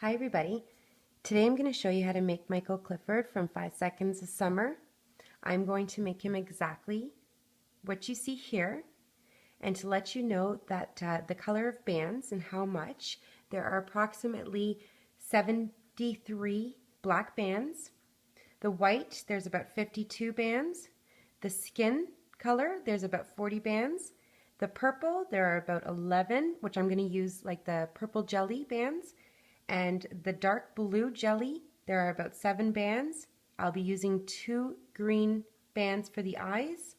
Hi everybody. Today I'm going to show you how to make Michael Clifford from 5 Seconds of Summer. I'm going to make him exactly what you see here, and to let you know that the color of bands and how much, there are approximately 73 black bands. The white, there's about 52 bands. The skin color, there's about 40 bands. The purple, there are about 11, which I'm going to use like the purple jelly bands. And the dark blue jelly, there are about 7 bands. I'll be using 2 green bands for the eyes.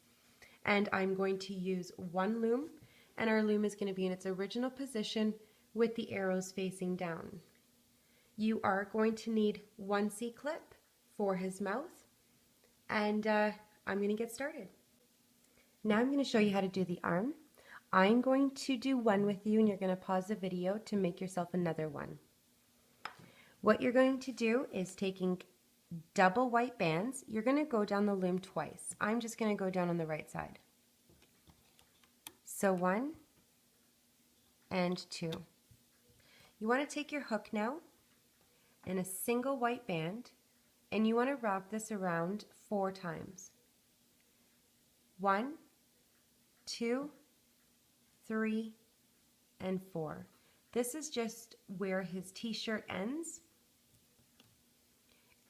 And I'm going to use 1 loom. And our loom is going to be in its original position with the arrows facing down. You are going to need 1 C-clip for his mouth. And I'm going to get started. Now I'm going to show you how to do the arm. I'm going to do one with you, and you're going to pause the video to make yourself another one. What you're going to do is taking double white bands. You're going to go down the loom twice. I'm just going to go down on the right side. So 1 and 2. You want to take your hook now and a single white band, and you want to wrap this around 4 times. 1, 2, 3, and 4. This is just where his t-shirt ends.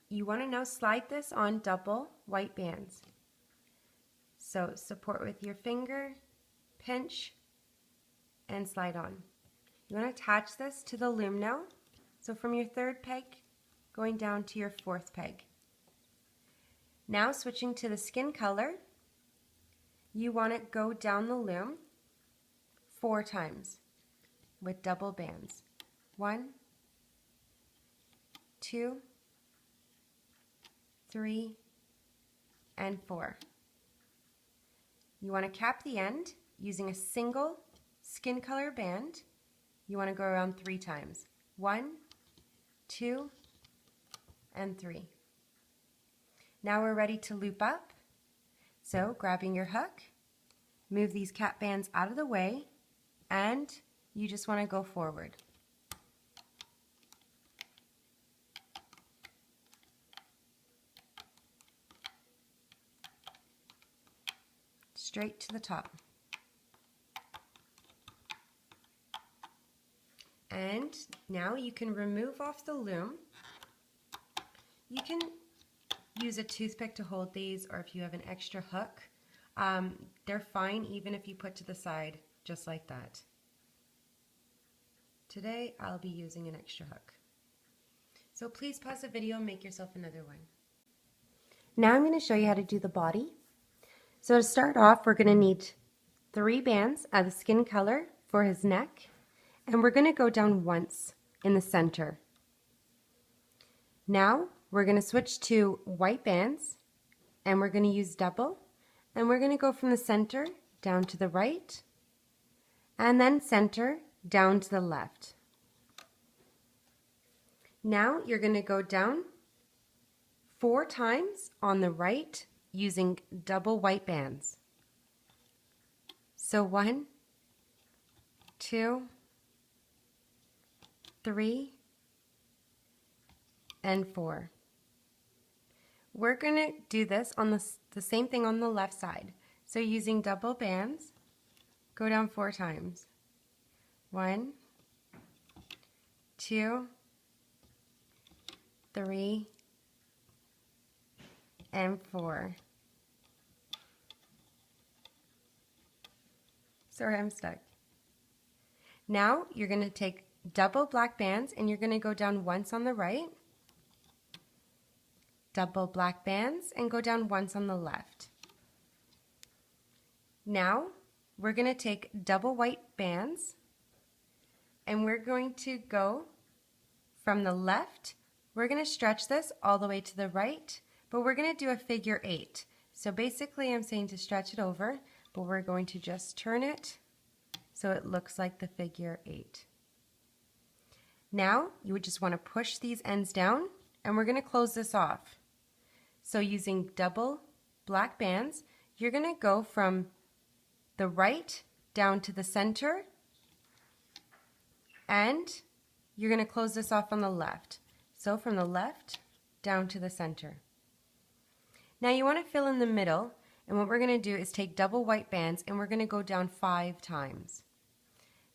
You want to now slide this on double white bands. So support with your finger, pinch, and slide on. You want to attach this to the loom now. So from your 3rd peg, going down to your 4th peg. Now switching to the skin color, you want to go down the loom 4 times with double bands. 1, 2, 3, and 4. You want to cap the end using a single skin color band. You want to go around 3 times. 1, 2, and 3. Now we're ready to loop up. So grabbing your hook, move these cap bands out of the way, and you just want to go forward. Straight to the top. And now you can remove off the loom. You can use a toothpick to hold these, or if you have an extra hook, they're fine even if you put to the side just like that. Today I'll be using an extra hook. So please pause the video and make yourself another one. Now I'm going to show you how to do the body. So to start off, we're going to need 3 bands of the skin color for his neck, and we're going to go down once in the center. Now we're going to switch to white bands, and we're going to use double, and we're going to go from the center down to the right, and then center down to the left. Now you're going to go down 4 times on the right using double white bands. So 1, 2, 3, and 4. We're going to do this on the same thing on the left side. So using double bands, go down 4 times. 1, 2, 3, and 4. Sorry, I'm stuck. Now you're going to take double black bands, and you're going to go down once on the right, double black bands, and go down once on the left. Now we're going to take double white bands, and we're going to go from the left. We're going to stretch this all the way to the right, but we're going to do a figure 8. So basically I'm saying to stretch it over, but we're going to just turn it so it looks like the figure 8. Now you would just want to push these ends down, and we're going to close this off. So using double black bands, you're going to go from the right down to the center and you're going to close this off on the left. So from the left down to the center. Now you want to fill in the middle, and what we're going to do is take double white bands and we're going to go down 5 times.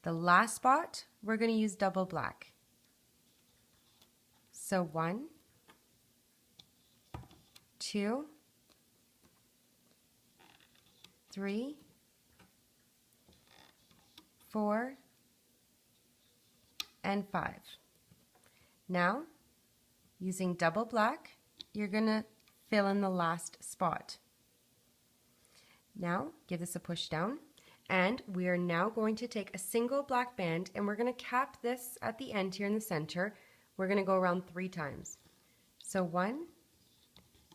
The last spot, we're going to use double black. So 1, 2, 3, 4, and 5. Now, using double black, you're going to fill in the last spot. Now, give this a push down, and we are now going to take a single black band and we're going to cap this at the end here in the center. We're going to go around 3 times. So 1,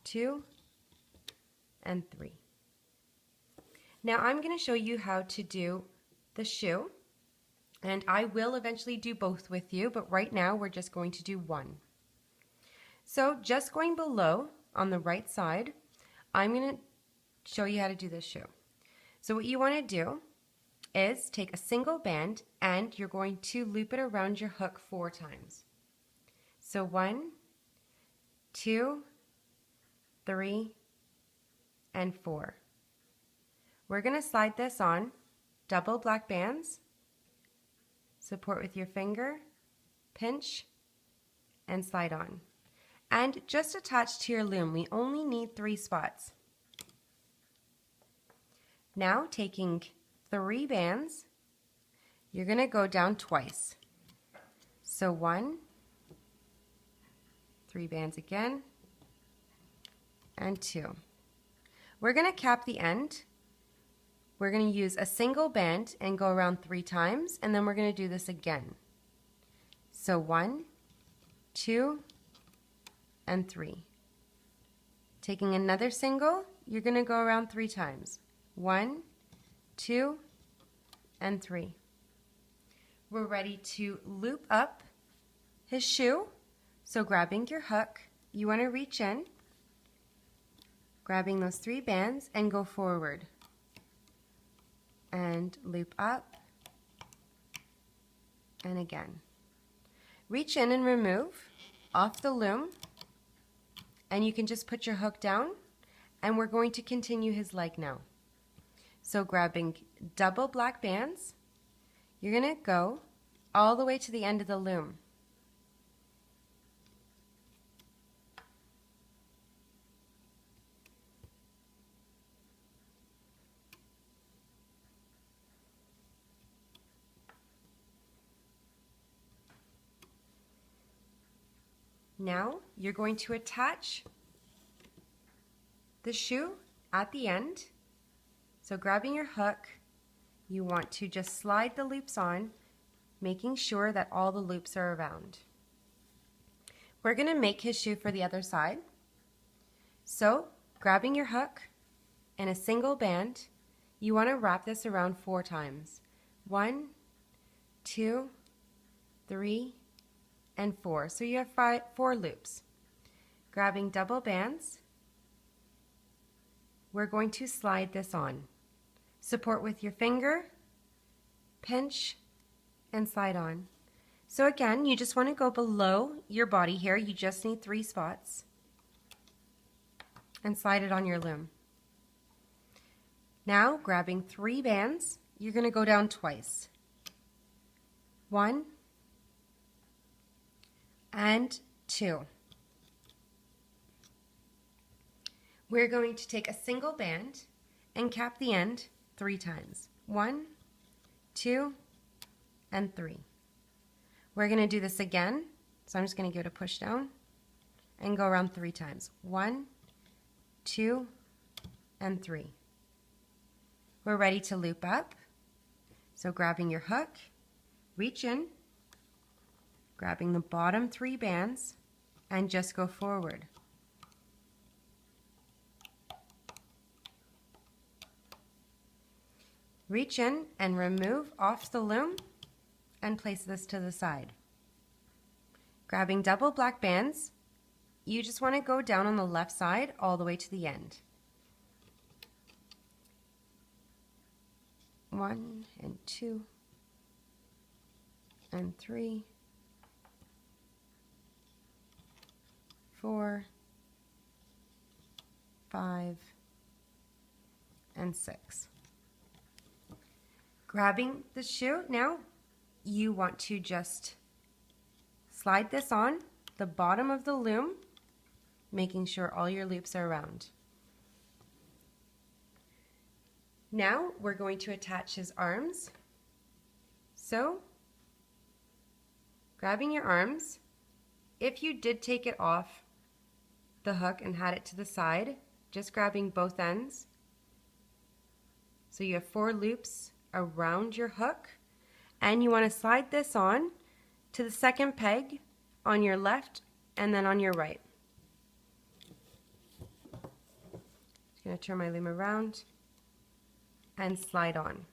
2, and 3. Now I'm going to show you how to do the shoe, and I will eventually do both with you, but right now we're just going to do one. So just going below on the right side, I'm going to show you how to do this shoe. So what you want to do is take a single band and you're going to loop it around your hook 4 times. So 1, 2, 3, and 4. We're going to slide this on double black bands, support with your finger, pinch, and slide on. And just attach to your loom, we only need 3 spots. Now taking 3 bands, you're going to go down twice. So 1, 3 bands again, and 2. We're going to cap the end. We're going to use a single band and go around 3 times, and then we're going to do this again. So 1, 2, and 3. Taking another single, you're going to go around 3 times. 1, 2, and 3. We're ready to loop up his shoe. So grabbing your hook, you want to reach in, grabbing those 3 bands and go forward. And loop up, and again. Reach in and remove off the loom, and you can just put your hook down, and we're going to continue his leg now. So grabbing double black bands, you're going to go all the way to the end of the loom. Now you're going to attach the shoe at the end. So grabbing your hook, you want to just slide the loops on, making sure that all the loops are around. We're going to make his shoe for the other side. So grabbing your hook and a single band, you want to wrap this around 4 times. 1, 2, 3, and 4. So you have 4 loops. Grabbing double bands, we're going to slide this on. Support with your finger, pinch, and slide on. So again, you just want to go below your body here. You just need 3 spots. And slide it on your loom. Now, grabbing 3 bands, you're going to go down twice. 1, and 2. We're going to take a single band and cap the end 3 times. 1, 2, and 3. We're going to do this again, so I'm just going to give it a push down and go around 3 times. 1, 2, and 3. We're ready to loop up. So grabbing your hook, reach in, grabbing the bottom 3 bands, and just go forward. Reach in and remove off the loom and place this to the side. Grabbing double black bands, you just want to go down on the left side all the way to the end. 1 and 2 and 3 4, 5, and 6. Grabbing the shoe, now you want to just slide this on the bottom of the loom, making sure all your loops are round. Now we're going to attach his arms. So, grabbing your arms, if you did take it off the hook and had it to the side, just grabbing both ends. So you have 4 loops around your hook, and you want to slide this on to the second peg on your left and then on your right. Just going to turn my loom around and slide on.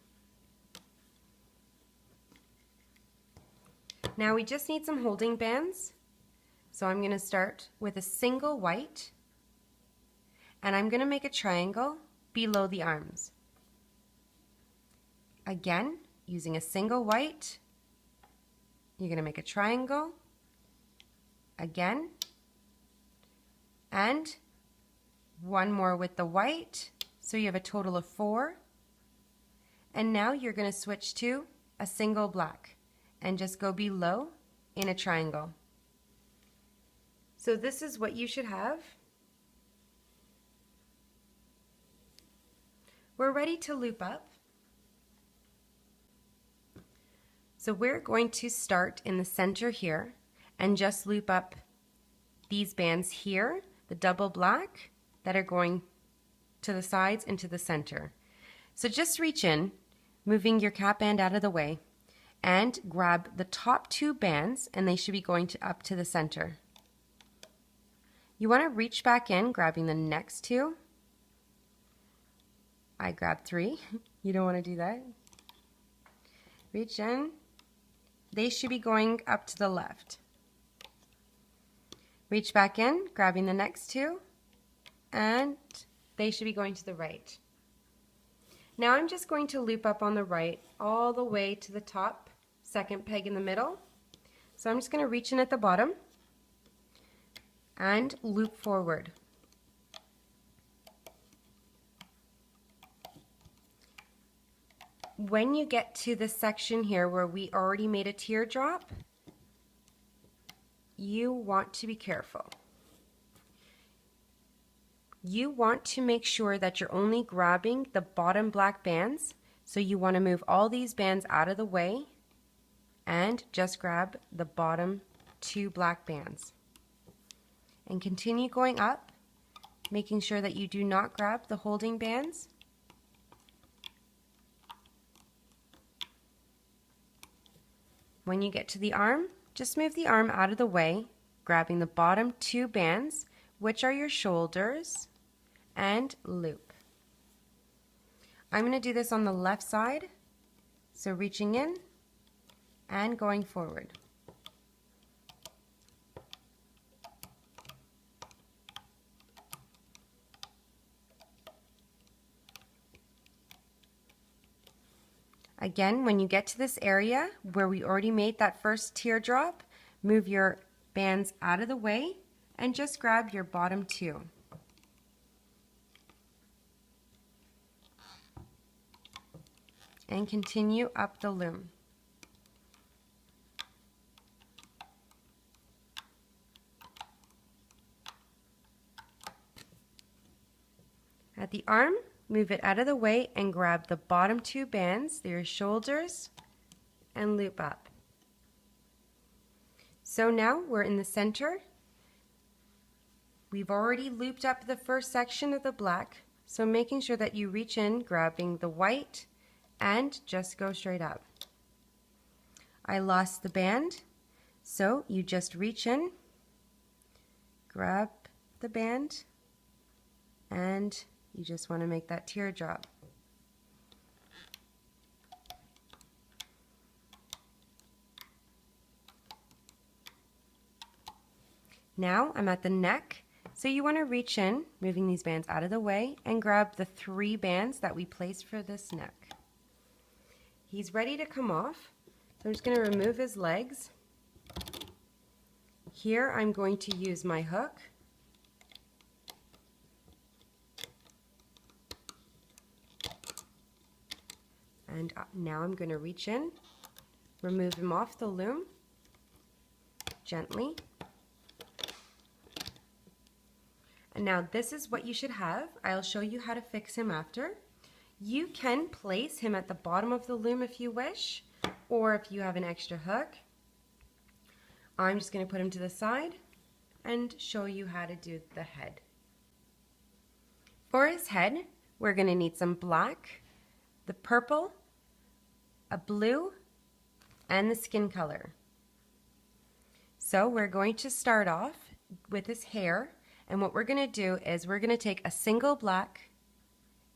Now we just need some holding bands. So I'm going to start with a single white, and I'm going to make a triangle below the arms. Again, using a single white, you're going to make a triangle, again, and one more with the white, so you have a total of 4. And now you're going to switch to a single black and just go below in a triangle. So this is what you should have. We're ready to loop up. So we're going to start in the center here and just loop up these bands here, the double black that are going to the sides and to the center. So just reach in, moving your cap band out of the way, and grab the top 2 bands, and they should be going up to the center. You want to reach back in, grabbing the next 2. I grabbed 3. You don't want to do that. Reach in. They should be going up to the left. Reach back in, grabbing the next 2, and they should be going to the right. Now I'm just going to loop up on the right all the way to the top, second peg in the middle. So I'm just going to reach in at the bottom and loop forward. When you get to this section here where we already made a teardrop, you want to be careful. You want to make sure that you're only grabbing the bottom black bands, so you want to move all these bands out of the way and just grab the bottom 2 black bands. And continue going up, making sure that you do not grab the holding bands. When you get to the arm, just move the arm out of the way, grabbing the bottom 2 bands, which are your shoulders, and loop. I'm going to do this on the left side, so reaching in and going forward. Again, when you get to this area where we already made that first teardrop, move your bands out of the way and just grab your bottom 2. And continue up the loom. At the arm, move it out of the way and grab the bottom 2 bands, your shoulders, and loop up. So now we're in the center. We've already looped up the first section of the black, so making sure that you reach in, grabbing the white, and just go straight up. I lost the band, so you just reach in, grab the band, and you just want to make that teardrop. Now I'm at the neck, so you want to reach in, moving these bands out of the way, and grab the 3 bands that we placed for this neck. He's ready to come off, so I'm just going to remove his legs. Here I'm going to use my hook And now I'm going to reach in, remove him off the loom gently. And now this is what you should have. I'll show you how to fix him after. You can place him at the bottom of the loom if you wish, or if you have an extra hook. I'm just going to put him to the side and show you how to do the head. For his head, we're going to need some black, the purple, a blue, and the skin color. So we're going to start off with his hair, and what we're going to do is we're going to take a single black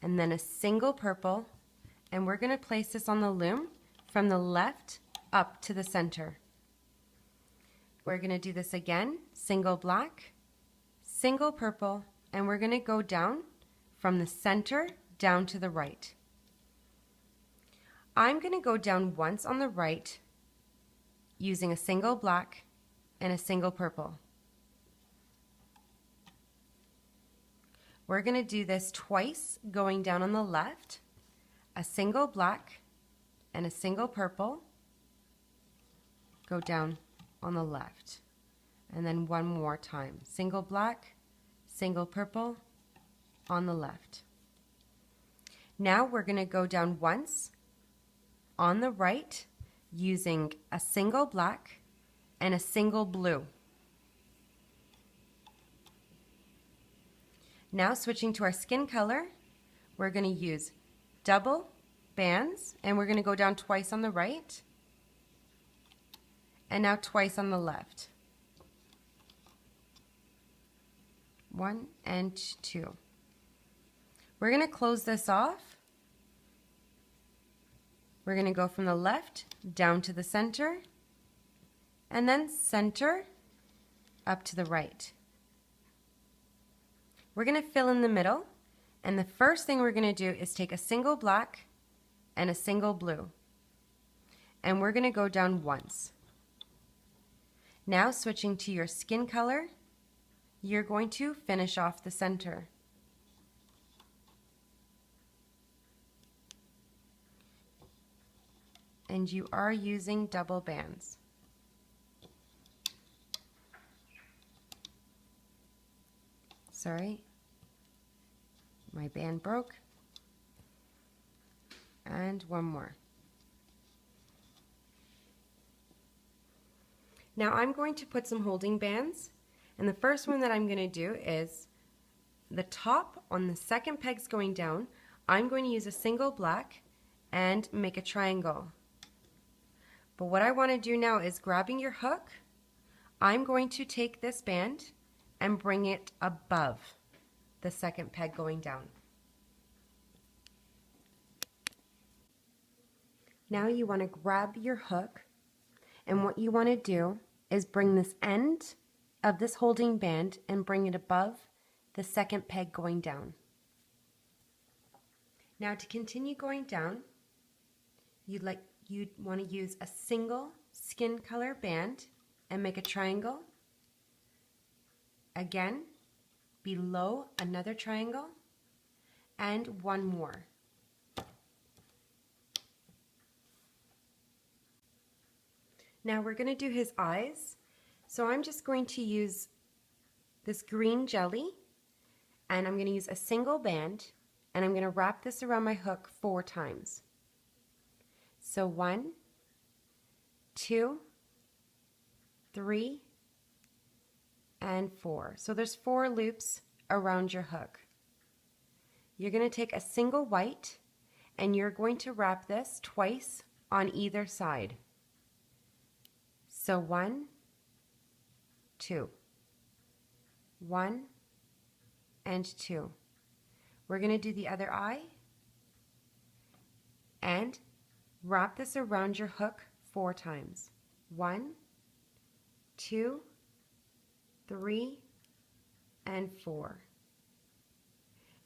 and then a single purple, and we're going to place this on the loom from the left up to the center. We're going to do this again, single black, single purple, and we're going to go down from the center down to the right. I'm going to go down once on the right using a single black and a single purple. We're going to do this twice, going down on the left, a single black and a single purple, go down on the left, and then one more time, single black, single purple on the left. Now we're going to go down once on the right using a single black and a single blue. Now switching to our skin color, we're going to use double bands, and we're going to go down twice on the right and now twice on the left. 1 and 2. We're going to close this off. We're going to go from the left down to the center and then center up to the right. We're going to fill in the middle, and the first thing we're going to do is take a single black and a single blue, and we're going to go down once. Now switching to your skin color, you're going to finish off the center. And you are using double bands. Sorry, my band broke. And one more. Now I'm going to put some holding bands, and the first one that I'm going to do is the top on the second pegs going down. I'm going to use a single black and make a triangle. But what I want to do now is grabbing your hook, I'm going to take this band and bring it above the second peg going down. Now you want to grab your hook, and what you want to do is bring this end of this holding band and bring it above the second peg going down. Now to continue going down, you'd want to use a single skin color band and make a triangle. Again, below another triangle, and one more. Now we're going to do his eyes. So I'm just going to use this green jelly, and I'm going to use a single band, and I'm going to wrap this around my hook 4 times. So 1, 2, 3, and 4. So there's 4 loops around your hook. You're going to take a single white, and you're going to wrap this twice on either side. So 1, 2, 1, and 2. We're going to do the other eye and wrap this around your hook 4 times. 1, 2, 3, and 4.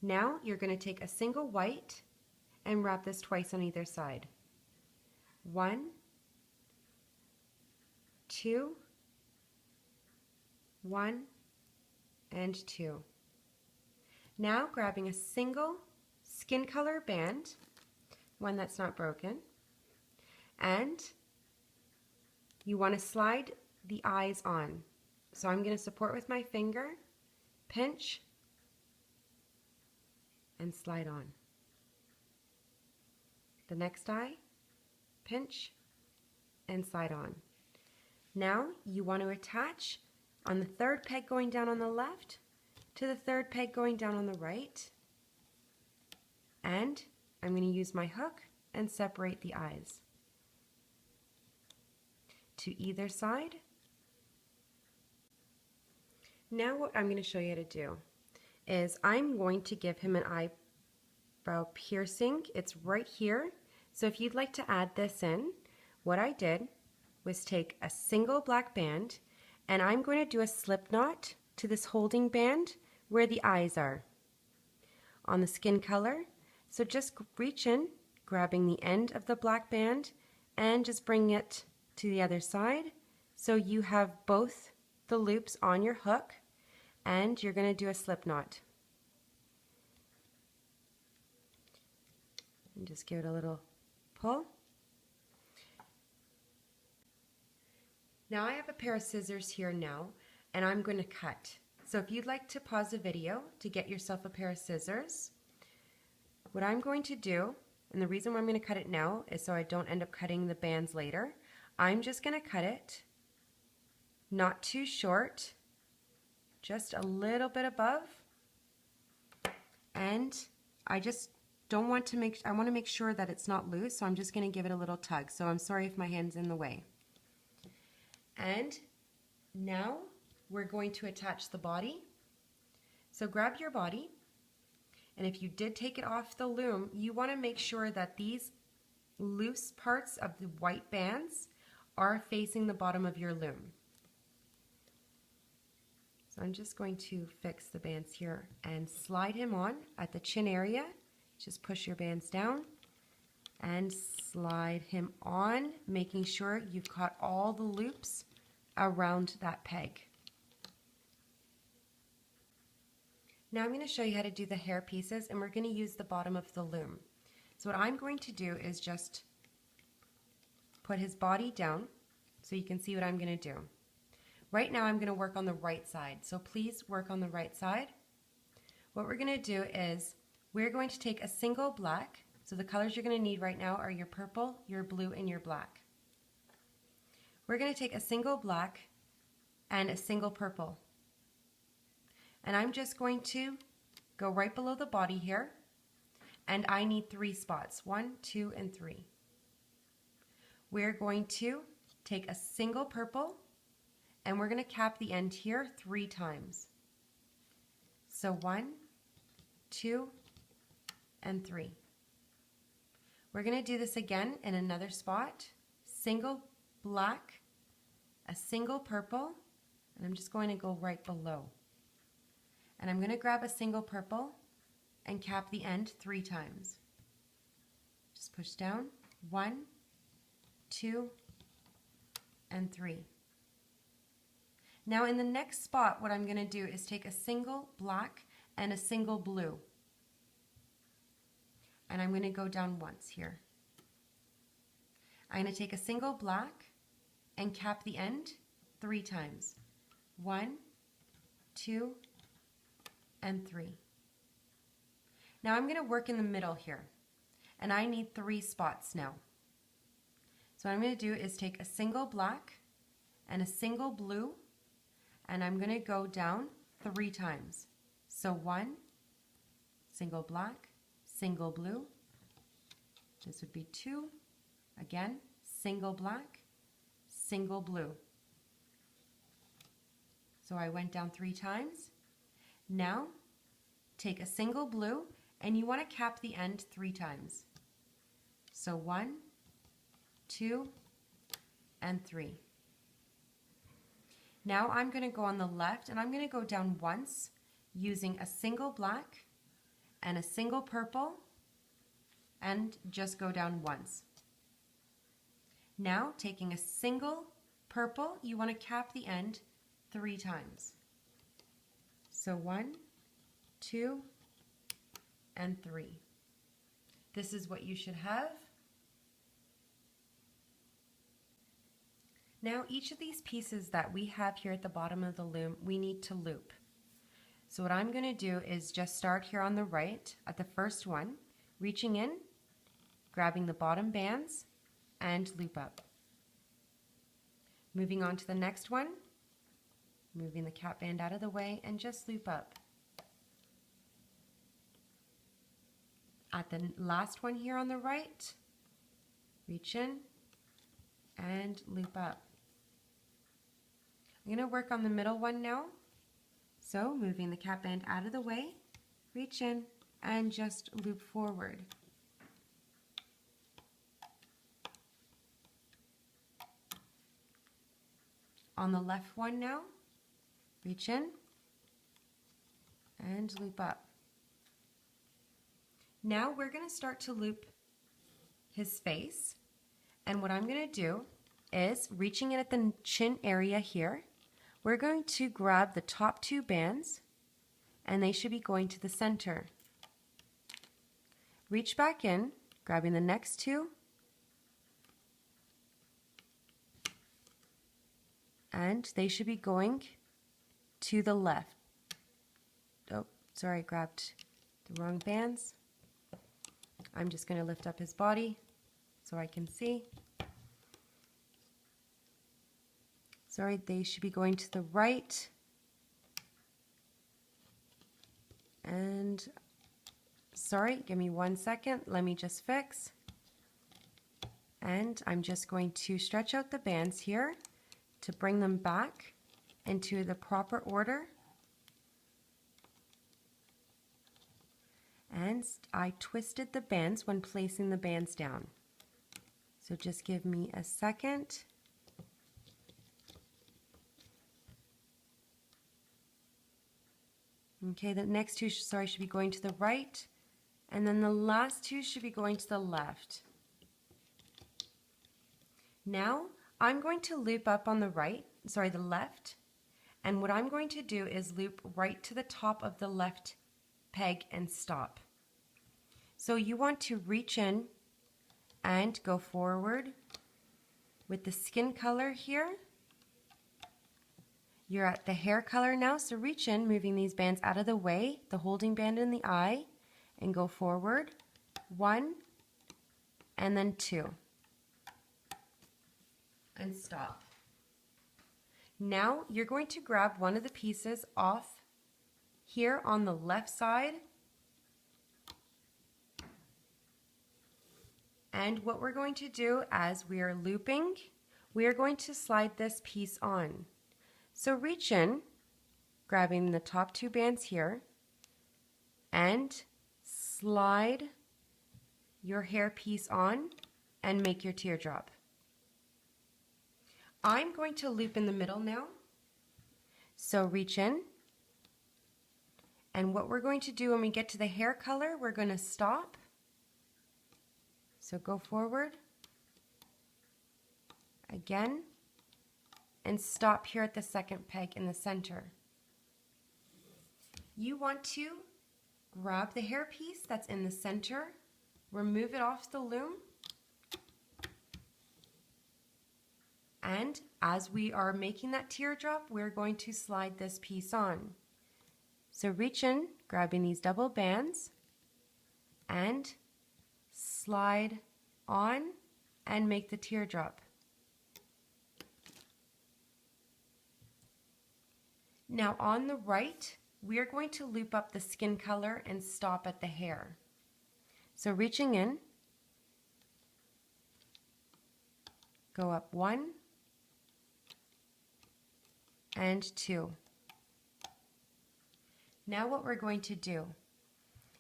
Now you're going to take a single white and wrap this twice on either side. 1, 2, 1, and 2. Now grabbing a single skin color band, one that's not broken. And you want to slide the eyes on. So I'm going to support with my finger, pinch, and slide on. The next eye, pinch, and slide on. Now you want to attach on the third peg going down on the left to the third peg going down on the right. And I'm going to use my hook and separate the eyes to either side. Now what I'm going to show you how to do is I'm going to give him an eyebrow piercing. It's right here. So if you'd like to add this in, what I did was take a single black band and I'm going to do a slip knot to this holding band where the eyes are on the skin color. So just reach in, grabbing the end of the black band and just bring it to the other side. So you have both the loops on your hook and you're going to do a slip knot. And just give it a little pull. Now I have a pair of scissors here now and I'm going to cut. So if you'd like to pause the video to get yourself a pair of scissors, what I'm going to do, and the reason why I'm going to cut it now is so I don't end up cutting the bands later, I'm just going to cut it not too short, just a little bit above, and I just don't want to I want to make sure that it's not loose, so I'm just going to give it a little tug. So I'm sorry if my hand's in the way. And now we're going to attach the body. So grab your body, and if you did take it off the loom, you want to make sure that these loose parts of the white bands are facing the bottom of your loom. So I'm just going to fix the bands here and slide him on at the chin area. Just push your bands down and slide him on, making sure you've caught all the loops around that peg. Now I'm going to show you how to do the hair pieces, and we're going to use the bottom of the loom. So what I'm going to do is just put his body down so you can see what I'm going to do. Right now I'm going to work on the right side, so please work on the right side. What we're going to do is we're going to take a single black. So the colors you're going to need right now are your purple, your blue, and your black. We're going to take a single black and a single purple. And I'm just going to go right below the body here, and I need 3 spots, 1, 2, and 3. We're going to take a single purple, and we're going to cap the end here 3 times. So 1, 2, and 3. We're going to do this again in another spot. Single black, a single purple, and I'm just going to go right below. And I'm going to grab a single purple and cap the end 3 times. Just push down, 1, 2, and 3. Now in the next spot, what I'm going to do is take a single black and a single blue. And I'm going to go down once here. I'm going to take a single black and cap the end 3 times. 1, 2, and 3. Now I'm going to work in the middle here, and I need 3 spots now. So what I'm going to do is take a single black and a single blue, and I'm going to go down 3 times. So 1, single black, single blue. This would be 2. Again, single black, single blue. So I went down 3 times. Now take a single blue, and you want to cap the end 3 times. So 1, 2, and 3. Now I'm going to go on the left, and I'm going to go down once using a single black and a single purple, and just go down once. Now taking a single purple, you want to cap the end 3 times. So 1, 2, and 3. this is what you should have. Now each of these pieces that we have here at the bottom of the loom, we need to loop. So what I'm going to do is just start here on the right at the first one, reaching in, grabbing the bottom bands, and loop up. Moving on to the next one, moving the cap band out of the way and just loop up. At the last one here on the right, reach in and loop up. I'm going to work on the middle one now. So moving the cap band out of the way, reach in and just loop forward. On the left one now, reach in and loop up. Now we're going to start to loop his face, and what I'm going to do is, reaching in at the chin area here, we're going to grab the top two bands and they should be going to the center. Reach back in, grabbing the next two, and they should be going to the left. Oh, sorry, I grabbed the wrong bands. I'm just going to lift up his body so I can see. Sorry, they should be going to the right. And sorry, give me 1 second. Let me just fix. And I'm just going to stretch out the bands here to bring them back into the proper order. And I twisted the bands when placing the bands down. So just give me a second. Okay, the next two, should be going to the right, and then the last two should be going to the left. Now, I'm going to loop up on the the left, and what I'm going to do is loop right to the top of the left peg and stop. So you want to reach in and go forward with the skin color here. You're at the hair color now, so reach in, moving these bands out of the way, the holding band in the eye, and go forward. 1, and then 2. And stop. Now you're going to grab one of the pieces off here on the left side. And what we're going to do as we are looping, we are going to slide this piece on. So reach in, grabbing the top two bands here, and slide your hair piece on and make your teardrop. I'm going to loop in the middle now. So reach in, and what we're going to do when we get to the hair color, we're going to stop. So go forward, again, and stop here at the second peg in the center. You want to grab the hair piece that's in the center, remove it off the loom, and as we are making that teardrop, we're going to slide this piece on. So reach in, grabbing these double bands, and slide on and make the teardrop. Now on the right, we are going to loop up the skin color and stop at the hair. So reaching in, go up 1 and 2. Now what we're going to do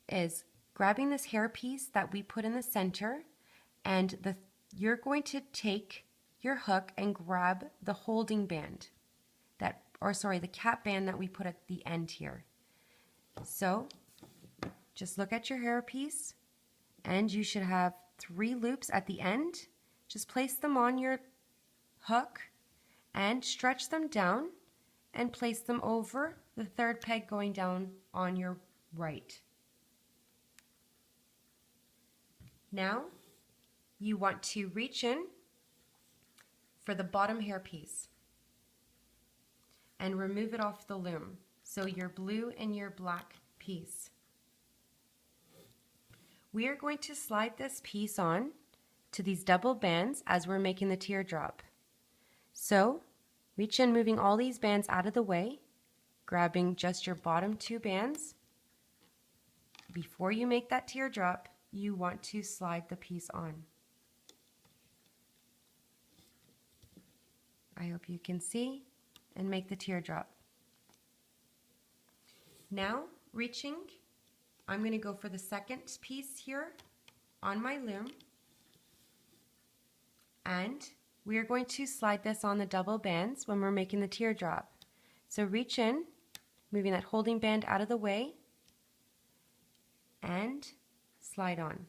is grabbing this hair piece that we put in the center, and you're going to take your hook and grab the holding band the cap band that we put at the end here. So just look at your hair piece, and you should have 3 loops at the end. Just place them on your hook and stretch them down and place them over the third peg going down on your right. Now you want to reach in for the bottom hairpiece and remove it off the loom. So your blue and your black piece. We are going to slide this piece on to these double bands as we're making the teardrop. So reach in, moving all these bands out of the way, grabbing just your bottom two bands. Before you make that teardrop, you want to slide the piece on. I hope you can see and make the teardrop. Now, reaching, I'm going to go for the second piece here on my loom, and we are going to slide this on the double bands when we're making the teardrop. So reach in, moving that holding band out of the way, and slide on.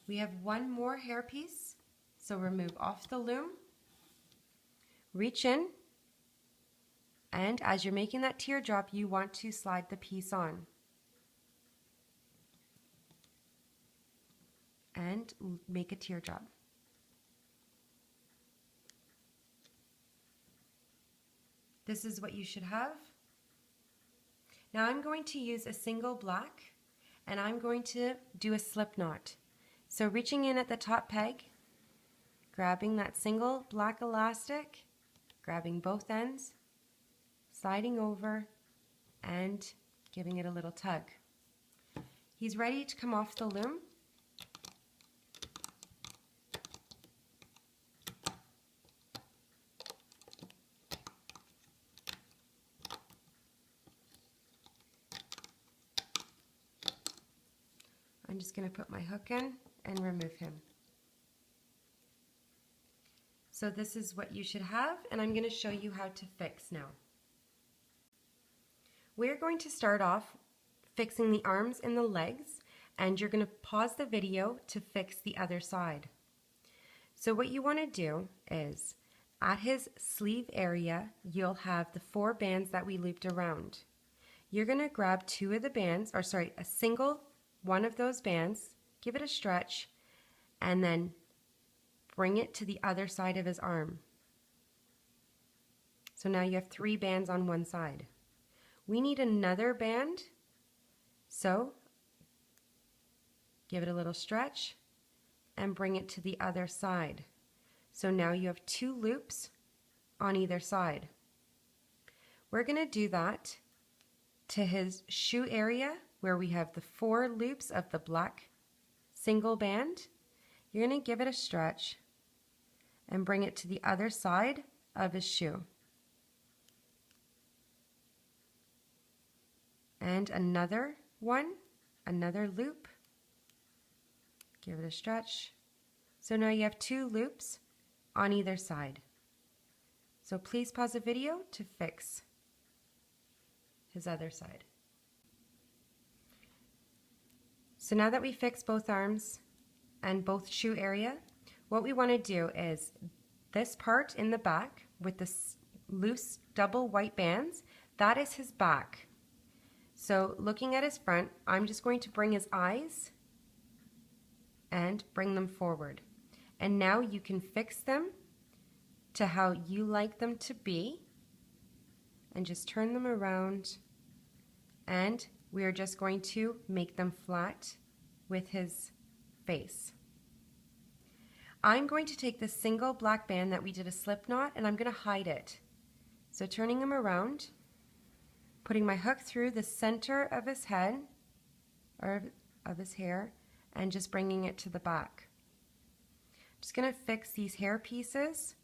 We have one more hairpiece, so remove off the loom, reach in, and as you're making that teardrop, you want to slide the piece on. And make a teardrop. This is what you should have. Now I'm going to use a single black, and I'm going to do a slip knot. So reaching in at the top peg, grabbing that single black elastic, grabbing both ends, sliding over, and giving it a little tug. He's ready to come off the loom. I'm just going to put my hook in and remove him. So this is what you should have, and I'm going to show you how to fix now. We're going to start off fixing the arms and the legs, and you're going to pause the video to fix the other side. So what you want to do is, at his sleeve area, you'll have the 4 bands that we looped around. You're going to grab a single one of those bands, give it a stretch, and then bring it to the other side of his arm. So now you have 3 bands on one side. We need another band, so give it a little stretch and bring it to the other side. So now you have 2 loops on either side. We're going to do that to his shoe area where we have the 4 loops of the black single band. You're going to give it a stretch and bring it to the other side of his shoe. And another one, another loop, give it a stretch. So now you have 2 loops on either side. So please pause the video to fix his other side. So now that we fixed both arms and both shoe area, what we want to do is this part in the back with the loose double white bands, that is his back. So looking at his front, I'm just going to bring his eyes and bring them forward. And now you can fix them to how you like them to be and just turn them around, and we are just going to make them flat with his face. I'm going to take this single black band that we did a slip knot, and I'm going to hide it. So turning him around, putting my hook through the center of his head or of his hair, and just bringing it to the back. I'm just going to fix these hair pieces.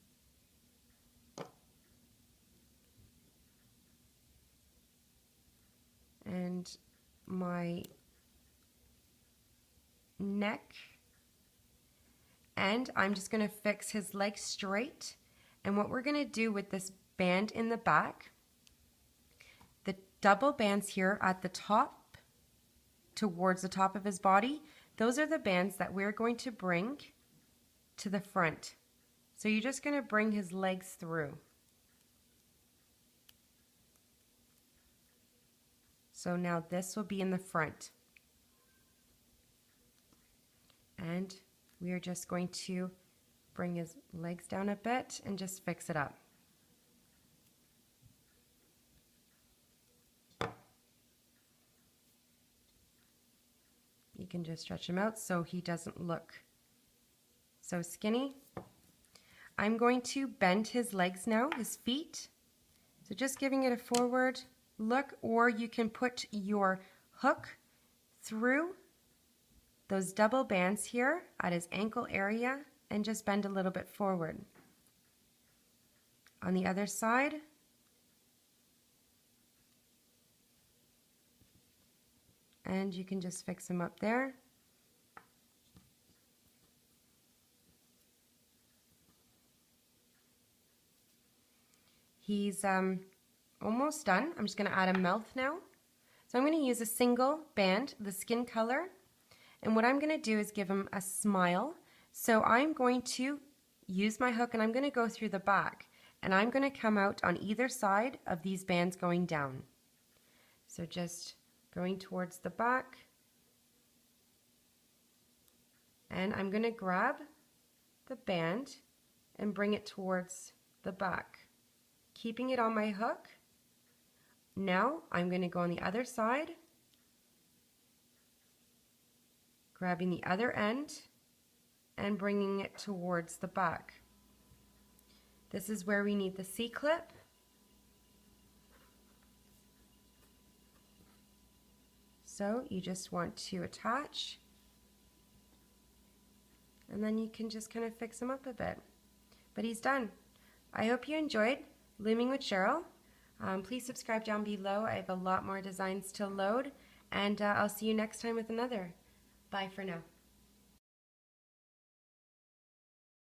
And my neck, and I'm just going to fix his legs straight. And what we're going to do with this band in the back, the double bands here at the top towards the top of his body, those are the bands that we're going to bring to the front. So you're just going to bring his legs through. So now this will be in the front. And we are just going to bring his legs down a bit and just fix it up. You can just stretch him out so he doesn't look so skinny. I'm going to bend his legs now, his feet. So just giving it a forward look, or you can put your hook through those double bands here at his ankle area and just bend a little bit forward. On the other side, and you can just fix him up there. He's almost done. I'm just going to add a mouth now. So I'm going to use a single band, the skin color, and what I'm going to do is give him a smile. So I'm going to use my hook and I'm going to go through the back, and I'm going to come out on either side of these bands going down. So just going towards the back, and I'm going to grab the band and bring it towards the back, keeping it on my hook. Now I'm going to go on the other side, grabbing the other end and bringing it towards the back. This is where we need the C-clip. So you just want to attach, and then you can just kind of fix him up a bit. But he's done. I hope you enjoyed Looming with Cheryl. Please subscribe down below. I have a lot more designs to load, and I'll see you next time with another. Bye for now.